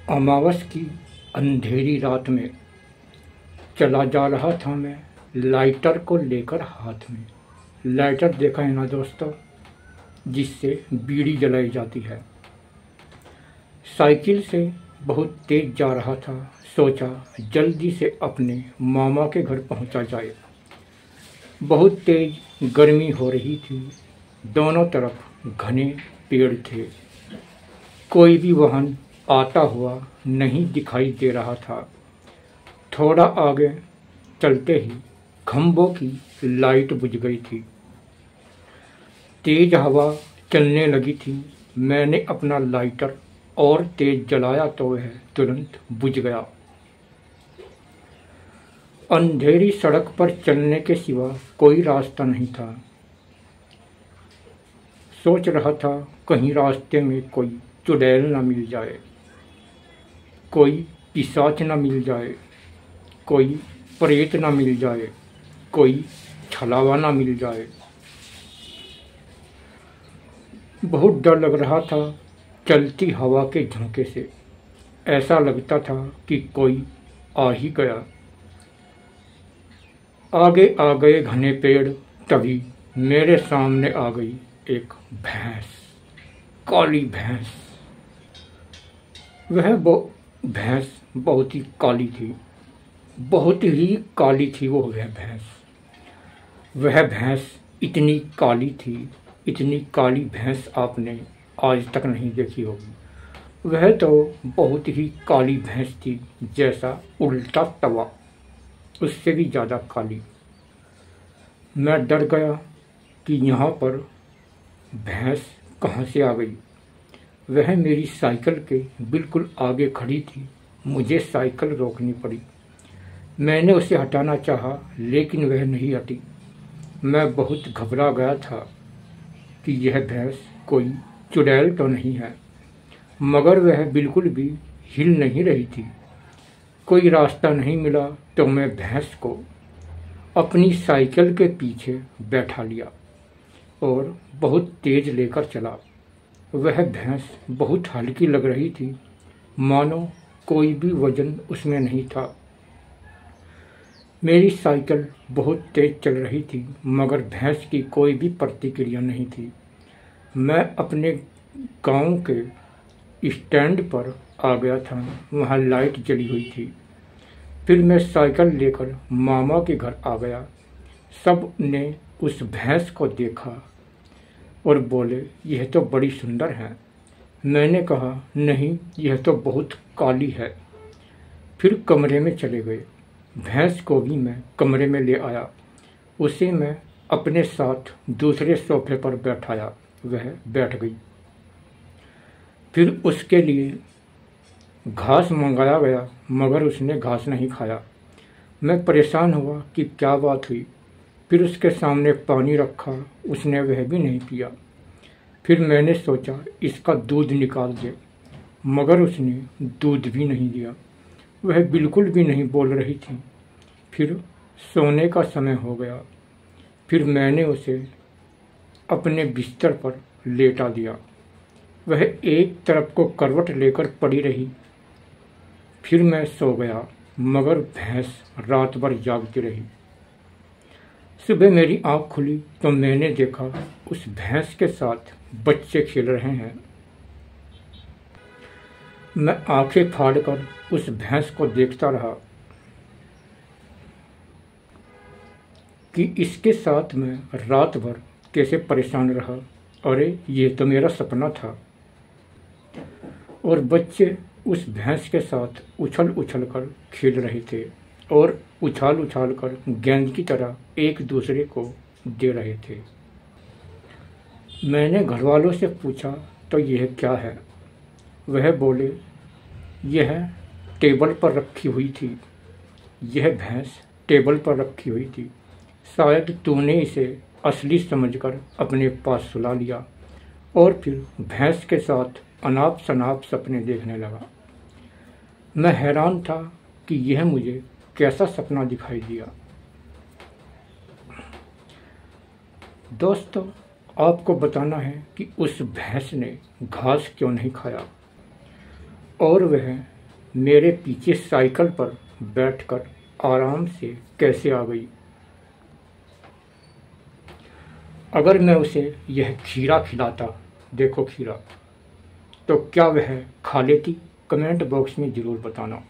अमावस की अंधेरी रात में चला जा रहा था मैं लाइटर को लेकर हाथ में। लाइटर देखा है ना दोस्तों, जिससे बीड़ी जलाई जाती है। साइकिल से बहुत तेज जा रहा था, सोचा जल्दी से अपने मामा के घर पहुंचा जाए। बहुत तेज गर्मी हो रही थी, दोनों तरफ घने पेड़ थे, कोई भी वाहन आता हुआ नहीं दिखाई दे रहा था। थोड़ा आगे चलते ही खंभों की लाइट बुझ गई थी। तेज हवा चलने लगी थी। मैंने अपना लाइटर और तेज जलाया तो वह तुरंत बुझ गया। अंधेरी सड़क पर चलने के सिवा कोई रास्ता नहीं था। सोच रहा था कहीं रास्ते में कोई चुड़ैल न मिल जाए, कोई पिशाच न मिल जाए, कोई प्रेत न मिल जाए, कोई छलावा न मिल जाए। बहुत डर लग रहा था चलती हवा के झोंके से। ऐसा लगता था कि कोई आ ही गया। आगे आ गए घने पेड़, तभी मेरे सामने आ गई एक भैंस, काली भैंस। वह भैंस बहुत ही काली थी, बहुत ही काली थी वह भैंस इतनी काली थी, इतनी काली भैंस आपने आज तक नहीं देखी होगी। वह तो बहुत ही काली भैंस थी, जैसा उल्टा तवा, उससे भी ज़्यादा काली। मैं डर गया कि यहाँ पर भैंस कहाँ से आ गई। वह मेरी साइकिल के बिल्कुल आगे खड़ी थी। मुझे साइकिल रोकनी पड़ी। मैंने उसे हटाना चाहा, लेकिन वह नहीं हटी। मैं बहुत घबरा गया था कि यह भैंस कोई चुड़ैल तो नहीं है, मगर वह बिल्कुल भी हिल नहीं रही थी। कोई रास्ता नहीं मिला तो मैं भैंस को अपनी साइकिल के पीछे बैठा लिया और बहुत तेज लेकर चला। वह भैंस बहुत हल्की लग रही थी, मानो कोई भी वजन उसमें नहीं था। मेरी साइकिल बहुत तेज चल रही थी, मगर भैंस की कोई भी प्रतिक्रिया नहीं थी। मैं अपने गांव के स्टैंड पर आ गया था, वहाँ लाइट जली हुई थी। फिर मैं साइकिल लेकर मामा के घर आ गया। सब ने उस भैंस को देखा और बोले, यह तो बड़ी सुंदर है। मैंने कहा, नहीं, यह तो बहुत काली है। फिर कमरे में चले गए। भैंस को भी मैं कमरे में ले आया। उसे मैं अपने साथ दूसरे सोफे पर बैठाया। वह बैठ गई। फिर उसके लिए घास मंगाया गया, मगर उसने घास नहीं खाया। मैं परेशान हुआ कि क्या बात हुई। फिर उसके सामने पानी रखा, उसने वह भी नहीं पिया। फिर मैंने सोचा इसका दूध निकाल दे, मगर उसने दूध भी नहीं दिया। वह बिल्कुल भी नहीं बोल रही थी। फिर सोने का समय हो गया। फिर मैंने उसे अपने बिस्तर पर लेटा दिया। वह एक तरफ को करवट लेकर पड़ी रही। फिर मैं सो गया, मगर भैंस रात भर जागती रही। सुबह मेरी आँख खुली तो मैंने देखा उस भैंस के साथ बच्चे खेल रहे हैं। मैं आंखें फाड़कर उस भैंस को देखता रहा कि इसके साथ मैं रात भर कैसे परेशान रहा। अरे, ये तो मेरा सपना था। और बच्चे उस भैंस के साथ उछल उछल कर खेल रहे थे और उछाल उछाल कर गेंद की तरह एक दूसरे को दे रहे थे। मैंने घर वालों से पूछा तो यह क्या है। वह बोले, यह टेबल पर रखी हुई थी। यह भैंस टेबल पर रखी हुई थी। शायद तूने इसे असली समझकर अपने पास सुला लिया और फिर भैंस के साथ अनाप शनाप सपने देखने लगा। मैं हैरान था कि यह मुझे कैसा सपना दिखाई दिया। दोस्तों, आपको बताना है कि उस भैंस ने घास क्यों नहीं खाया और वह मेरे पीछे साइकिल पर बैठकर आराम से कैसे आ गई। अगर मैं उसे यह खीरा खिलाता, देखो खीरा, तो क्या वह खा लेती? कमेंट बॉक्स में ज़रूर बताना।